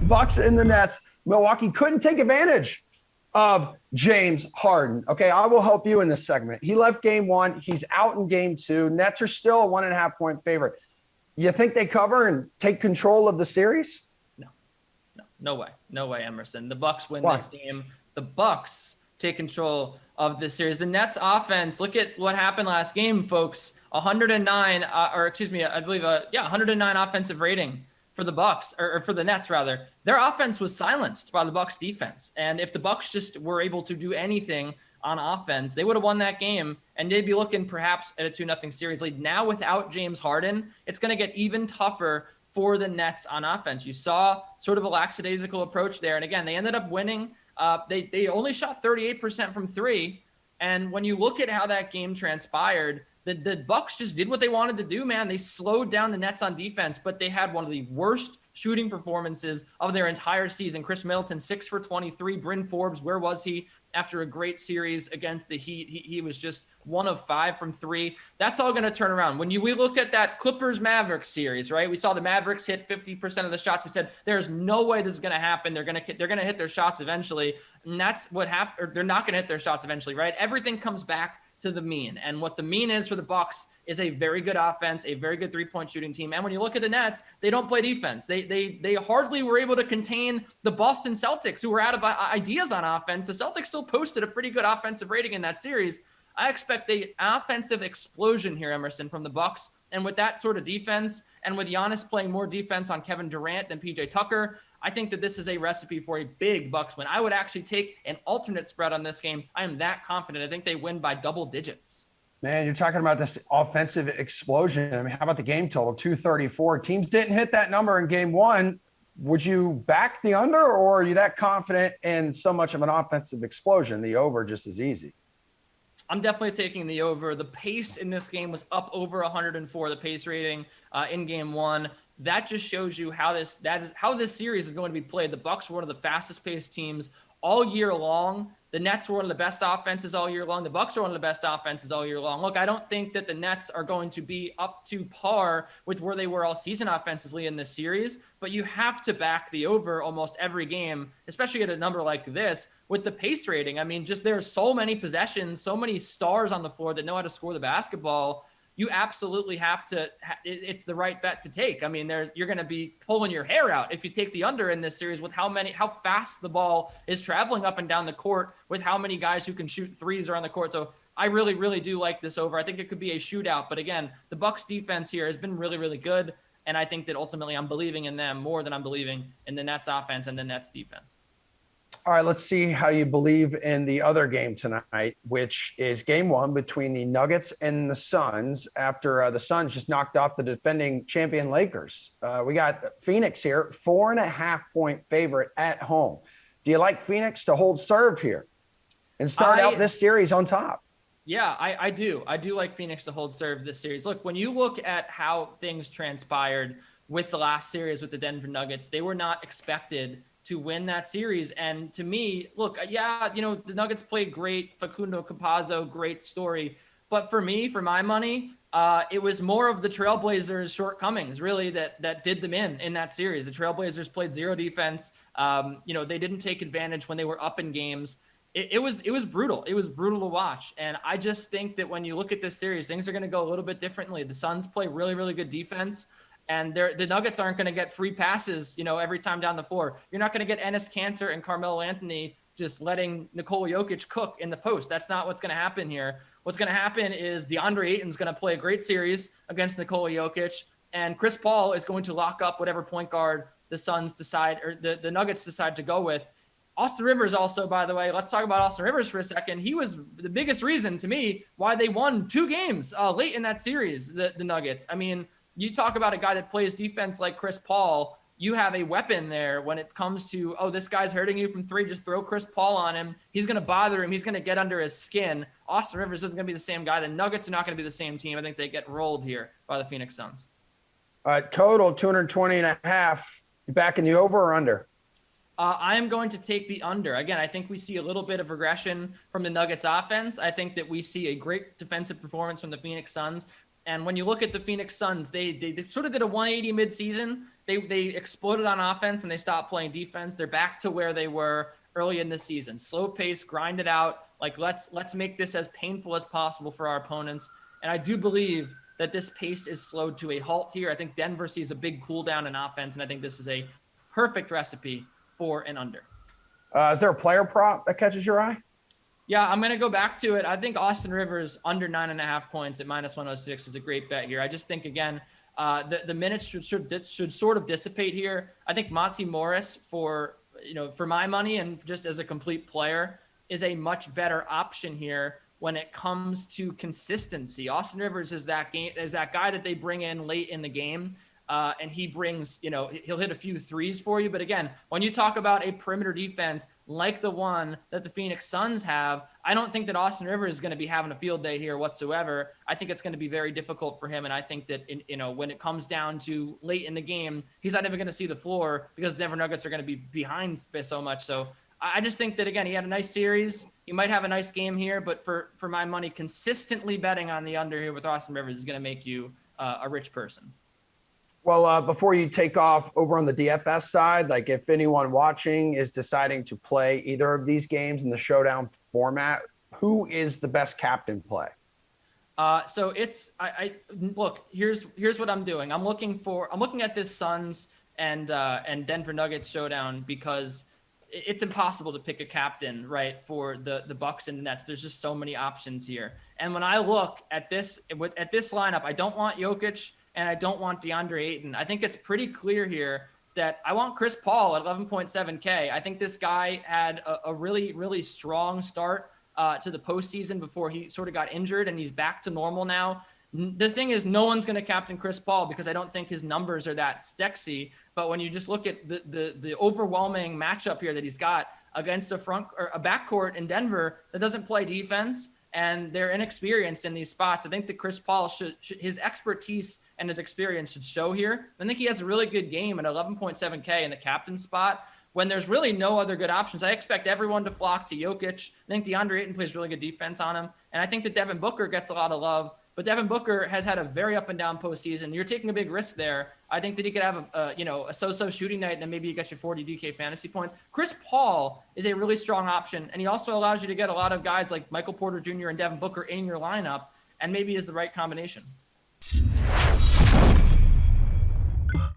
Bucks and the Nets. Milwaukee couldn't take advantage of James Harden. Okay, I will help you in this segment. He left game one. He's out in game two. Nets are still a 1.5-point favorite. You think they cover and take control of the series? No way, Emerson. The Bucks win Why? this game. The Bucks take control of this series. The Nets offense, look at what happened last game, folks. 109, 109 offensive rating for the Bucks, or for the Nets rather. Their offense was silenced by the Bucks defense. And if the Bucks just were able to do anything on offense, they would have won that game, and they'd be looking perhaps at a 2-0 series lead. Now without James Harden, it's going to get even tougher for the Nets on offense. You saw sort of a lackadaisical approach there. And again, they ended up winning. They only shot 38% from three. And when you look at how that game transpired, the Bucks just did what they wanted to do, man. They slowed down the Nets on defense, but they had one of the worst shooting performances of their entire season. Chris Middleton, 6 for 23. Bryn Forbes, where was he after a great series against the Heat? He was just 1 of 5 from three. That's all going to turn around. When we look at that Clippers-Mavericks series, right? We saw the Mavericks hit 50% of the shots. We said, there's no way this is going to happen. They're going to hit their shots eventually. And that's what happened. Or they're not going to hit their shots eventually, right? Everything comes back to the mean. And what the mean is for the Bucks is a very good offense, a very good three-point shooting team. And when you look at the Nets, they don't play defense. They hardly were able to contain the Boston Celtics, who were out of ideas on offense. The Celtics still posted a pretty good offensive rating in that series. I expect the offensive explosion here, Emerson, from the Bucks. And with that sort of defense, and with Giannis playing more defense on Kevin Durant than PJ Tucker, I think that this is a recipe for a big Bucks win. I would actually take an alternate spread on this game. I am that confident. I think they win by double digits. Man, you're talking about this offensive explosion. I mean, how about the game total? 234. Teams didn't hit that number in game one. Would you back the under, or are you that confident in so much of an offensive explosion? The over just as easy. I'm definitely taking the over. The pace in this game was up over 104, the pace rating in game one. That just shows you how this series is going to be played. The Bucks were one of the fastest paced teams all year long. The Nets were one of the best offenses all year long. The Bucks are one of the best offenses all year long. Look, I don't think that the Nets are going to be up to par with where they were all season offensively in this series, but you have to back the over almost every game, especially at a number like this with the pace rating. I mean, just there's so many possessions, so many stars on the floor that know how to score the basketball. You absolutely have to, it's the right bet to take. I mean, you're going to be pulling your hair out if you take the under in this series with how fast the ball is traveling up and down the court, with how many guys who can shoot threes are on the court. So I really, really do like this over. I think it could be a shootout, but again, the Bucks defense here has been really, really good. And I think that ultimately I'm believing in them more than I'm believing in the Nets offense and the Nets defense. All right, let's see how you believe in the other game tonight, which is game one between the Nuggets and the Suns after the Suns just knocked off the defending champion Lakers. We got Phoenix here, 4.5-point favorite at home. Do you like Phoenix to hold serve here and start out this series on top? Yeah, I do. I do like Phoenix to hold serve this series. Look, when you look at how things transpired with the last series with the Denver Nuggets, they were not expected to win that series. And to me, look, the Nuggets played great. Facundo Campazzo, great story. But for me, for my money, it was more of the Trailblazers' shortcomings, really, that did them in that series. The Trailblazers played zero defense. They didn't take advantage when they were up in games. It was brutal. It was brutal to watch. And I just think that when you look at this series, things are going to go a little bit differently. The Suns play really, really good defense. And the Nuggets aren't going to get free passes, every time down the floor. You're not going to get Enes Kanter and Carmelo Anthony just letting Nikola Jokic cook in the post. That's not what's going to happen here. What's going to happen is DeAndre Ayton's going to play a great series against Nikola Jokic, and Chris Paul is going to lock up whatever point guard the Suns decide, or the Nuggets decide to go with. Austin Rivers also, by the way, let's talk about Austin Rivers for a second. He was the biggest reason to me why they won 2 games late in that series, the Nuggets. I mean, you talk about a guy that plays defense like Chris Paul. You have a weapon there when it comes to, this guy's hurting you from 3. Just throw Chris Paul on him. He's going to bother him. He's going to get under his skin. Austin Rivers isn't going to be the same guy. The Nuggets are not going to be the same team. I think they get rolled here by the Phoenix Suns. Total 220.5. You backing the over or under? I am going to take the under. Again, I think we see a little bit of regression from the Nuggets offense. I think that we see a great defensive performance from the Phoenix Suns. And when you look at the Phoenix Suns, they sort of did a 180 midseason. they exploded on offense and they stopped playing defense. They're back to where they were early in the season. Slow pace, grind it out. Like let's make this as painful as possible for our opponents. And I do believe that this pace is slowed to a halt here. I think Denver sees a big cool down in offense, and I think this is a perfect recipe for an under. Is there a player prop that catches your eye? Yeah, I'm going to go back to it. I think Austin Rivers under 9.5 points at -106 is a great bet here. I just think, again, the minutes should sort of dissipate here. I think Monty Morris, for my money and just as a complete player, is a much better option here when it comes to consistency. Austin Rivers is that guy that they bring in late in the game. And he brings, he'll hit a few threes for you. But again, when you talk about a perimeter defense like the one that the Phoenix Suns have, I don't think that Austin Rivers is going to be having a field day here whatsoever. I think it's going to be very difficult for him. And I think that, when it comes down to late in the game, he's not even going to see the floor because Denver Nuggets are going to be behind by so much. So I just think that, again, he had a nice series. He might have a nice game here, but for my money, consistently betting on the under here with Austin Rivers is going to make you a rich person. Well, before you take off over on the DFS side, like if anyone watching is deciding to play either of these games in the showdown format, who is the best captain play? So it's look, here's what I'm doing. I'm looking at this Suns and Denver Nuggets showdown because it's impossible to pick a captain, right, for the Bucks and the Nets. There's just so many options here. And when I look at this lineup, I don't want Jokic and I don't want DeAndre Ayton. I think it's pretty clear here that I want Chris Paul at 11.7K. I think this guy had a really, really strong start to the postseason before he sort of got injured, and he's back to normal now. The thing is, no one's going to captain Chris Paul because I don't think his numbers are that sexy. But when you just look at the overwhelming matchup here that he's got against a backcourt in Denver that doesn't play defense, and they're inexperienced in these spots, I think that Chris Paul should his expertise and his experience should show here. I think he has a really good game at 11.7K in the captain spot when there's really no other good options. I expect everyone to flock to Jokic. I think DeAndre Ayton plays really good defense on him. And I think that Devin Booker gets a lot of love. But Devin Booker has had a very up and down postseason. You're taking a big risk there. I think that he could have a so-so shooting night, and then maybe you get your 40 DK fantasy points. Chris Paul is a really strong option, and he also allows you to get a lot of guys like Michael Porter Jr. and Devin Booker in your lineup, and maybe is the right combination.